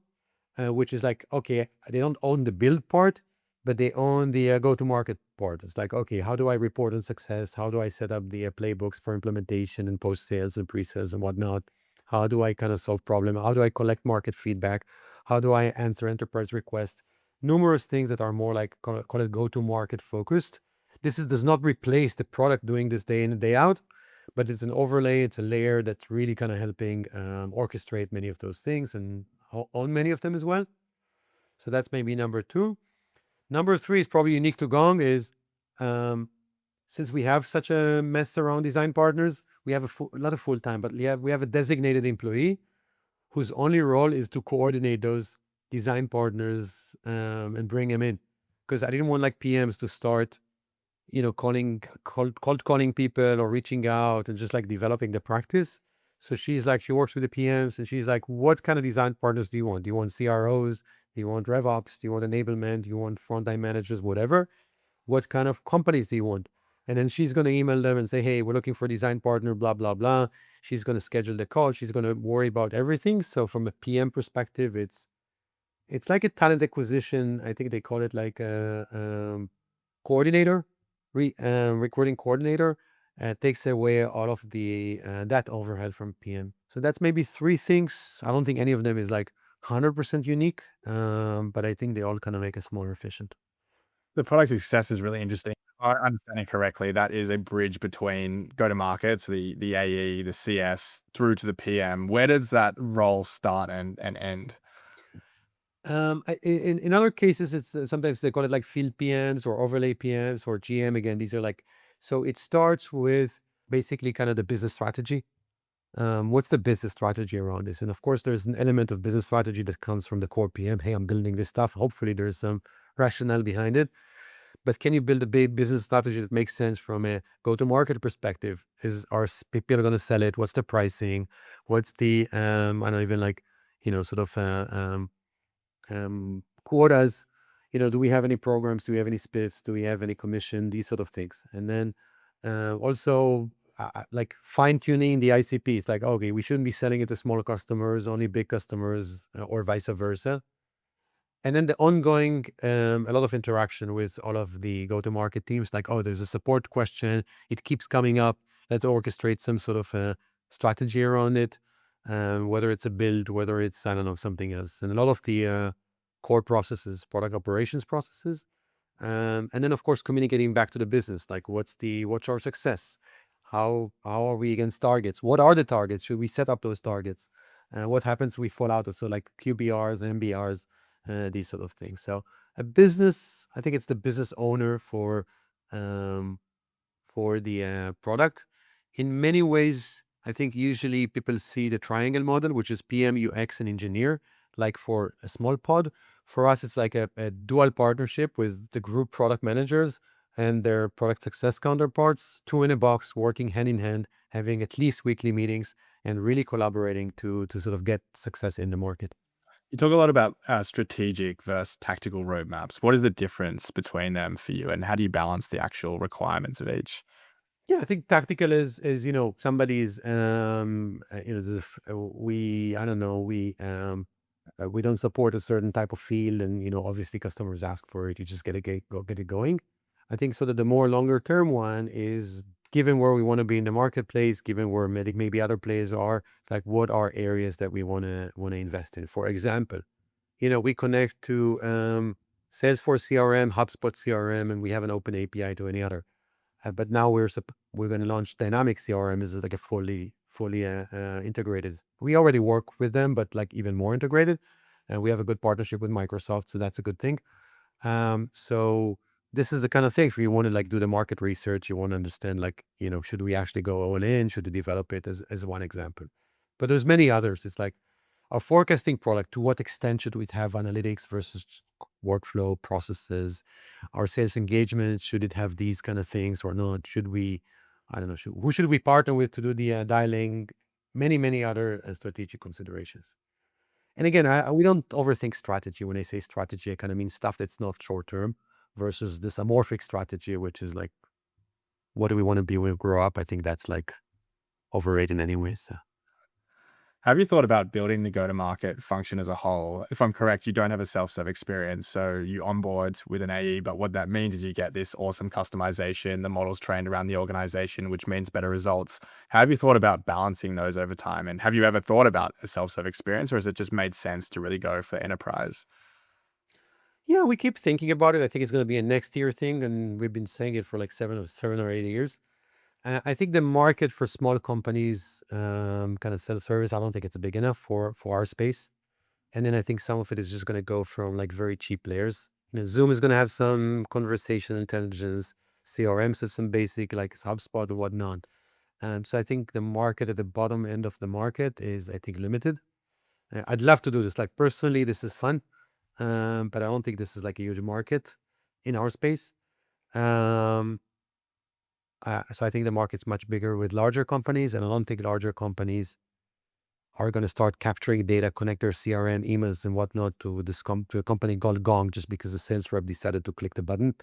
which is like, okay, they don't own the build part, but they own the go-to-market part. It's like, okay, how do I report on success? How do I set up the playbooks for implementation and post-sales and pre-sales and whatnot? How do I kind of solve problem? How do I collect market feedback? How do I answer enterprise requests? Numerous things that are more like, call it go-to-market focused. Does not replace the product doing this day in and day out, but it's an overlay, it's a layer that's really kind of helping orchestrate many of those things and own many of them as well. So that's maybe number two. Number three is probably unique to Gong is since we have such a mess around design partners, we have a lot of full-time, but we have a designated employee whose only role is to coordinate those design partners and bring them in. Because I didn't want like PMs to start cold calling people or reaching out and just like developing the practice. So she works with the PMs and she's like, what kind of design partners do you want? Do you want CROs? Do you want RevOps? Do you want enablement? Do you want frontline managers? Whatever. What kind of companies do you want? And then she's going to email them and say, hey, we're looking for a design partner, blah, blah, blah. She's going to schedule the call. She's going to worry about everything. So from a PM perspective, it's like a talent acquisition. I think they call it like a coordinator, recruiting coordinator, takes away all of the that overhead from PM. So that's maybe three things. I don't think any of them is like 100% unique, but I think they all kind of make us more efficient. The product success is really interesting. If I understand it correctly, that is a bridge between go-to-market, so the AE, the CS, through to the PM. Where does that role start and end? In other cases, it's sometimes they call it like field PMs or overlay PMs or GM. Again, these are like, so it starts with basically kind of the business strategy. What's the business strategy around this? And of course, there's an element of business strategy that comes from the core PM. Hey, I'm building this stuff. Hopefully, there's some rationale behind it. But can you build a big business strategy that makes sense from a go-to-market perspective? Are people going to sell it? What's the pricing? What's the I don't even like sort of quotas? Do we have any programs? Do we have any spiffs? Do we have any commission? These sort of things. And then also like fine tuning the ICP. It's like, okay, we shouldn't be selling it to small customers, only big customers, or vice versa. And then the ongoing, a lot of interaction with all of the go-to-market teams, like, oh, there's a support question. It keeps coming up. Let's orchestrate some sort of a strategy around it, whether it's a build, whether it's, I don't know, something else. And a lot of the core processes, product operations processes. And then, of course, communicating back to the business, like what's our success? How are we against targets? What are the targets? Should we set up those targets? What happens if we fall out of, so like QBRs, MBRs, these sort of things. So a business, I think it's the business owner for the product. In many ways, I think usually people see the triangle model, which is PM, UX, and engineer, like for a small pod. For us, it's like a dual partnership with the group product managers and their product success counterparts, two in a box, working hand in hand, having at least weekly meetings and really collaborating to sort of get success in the market. You talk a lot about strategic versus tactical roadmaps. What is the difference between them for you, and how do you balance the actual requirements of each? Yeah, I think tactical is somebody's there's we I don't know we don't support a certain type of field, and obviously customers ask for it. You just get it going. I think so that the more longer term one is given where we want to be in the marketplace, given where maybe other players are. It's like what are areas that we want to invest in. For example, we connect to Salesforce CRM, HubSpot CRM, and we have an open API to any other. But now we're going to launch Dynamic CRM as like a fully integrated. We already work with them, but like even more integrated. And we have a good partnership with Microsoft, so that's a good thing. So this is the kind of thing where you want to like do the market research. You want to understand like, should we actually go all in? Should we develop it as one example? But there's many others. It's like our forecasting product, to what extent should we have analytics versus workflow processes? Our sales engagement, should it have these kind of things or not? Should we, I don't know, who should we partner with to do the dialing? Many, many other strategic considerations. And again, we don't overthink strategy. When I say strategy, I kind of mean stuff that's not short term versus this amorphic strategy, which is like, what do we want to be when we grow up? I think that's like overrated anyway. So. Have you thought about building the go-to-market function as a whole? If I'm correct, you don't have a self-serve experience, so you onboard with an AE, but what that means is you get this awesome customization, the model's trained around the organization, which means better results. How have you thought about balancing those over time? And have you ever thought about a self-serve experience, or has it just made sense to really go for enterprise? Yeah, we keep thinking about it. I think it's going to be a next year thing, and we've been saying it for like 7 or 8 years. I think the market for small companies, kind of self-service, I don't think it's big enough for our space. And then I think some of it is just going to go from like very cheap layers. Zoom is going to have some conversation intelligence, CRMs have some basic like HubSpot or whatnot. So I think the market at the bottom end of the market is, I think, limited. I'd love to do this. Like personally, this is fun, but I don't think this is like a huge market in our space. So I think the market's much bigger with larger companies, and I don't think larger companies are going to start capturing data, connect their CRM, emails, and whatnot to to a company called Gong just because the sales rep decided to click the button.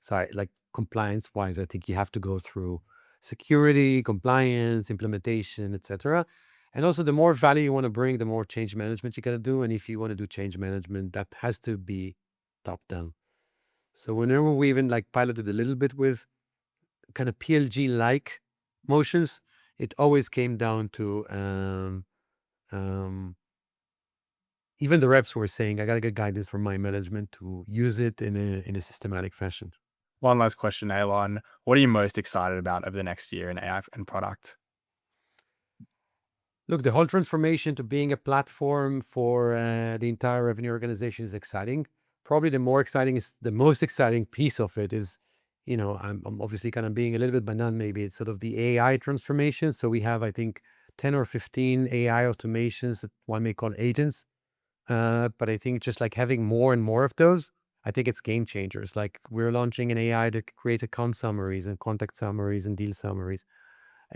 So like compliance wise, I think you have to go through security, compliance, implementation, etc. And also, the more value you want to bring, the more change management you got to do. And if you want to do change management, that has to be top down. So whenever we even like piloted a little bit with kind of PLG like motions, it always came down to um, even the reps were saying, I got to get guidance from my management to use it in a systematic fashion. One last question, Eilon. What are you most excited about over the next year in AI and product? Look, the whole transformation to being a platform for the entire revenue organization is exciting. Probably the most exciting piece of it is, I'm obviously kind of being a little bit banal, maybe it's sort of the AI transformation. So we have, I think, 10 or 15 AI automations that one may call agents. But I think just like having more and more of those, I think it's game changers. Like we're launching an AI to create account summaries and contact summaries and deal summaries.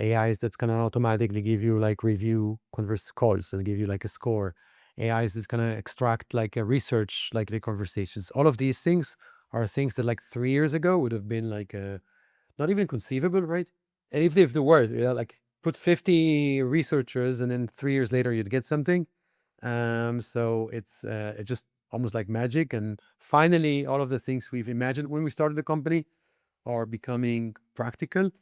AIs that's going to automatically give you like review converse calls and give you like a score. AIs that's going to extract like a research, like the conversations. All of these things are things that like 3 years ago would have been like not even conceivable, right? And if there were, like put 50 researchers and then 3 years later you'd get something. So it's just almost like magic. And finally, all of the things we've imagined when we started the company are becoming practical.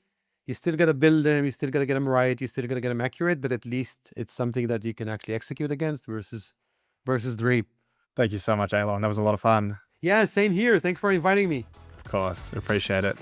You still got to build them. You still got to get them right. You still got to get them accurate, but at least it's something that you can actually execute against versus dream. Thank you so much, Eilon. That was a lot of fun. Yeah, same here. Thanks for inviting me. Of course. Appreciate it.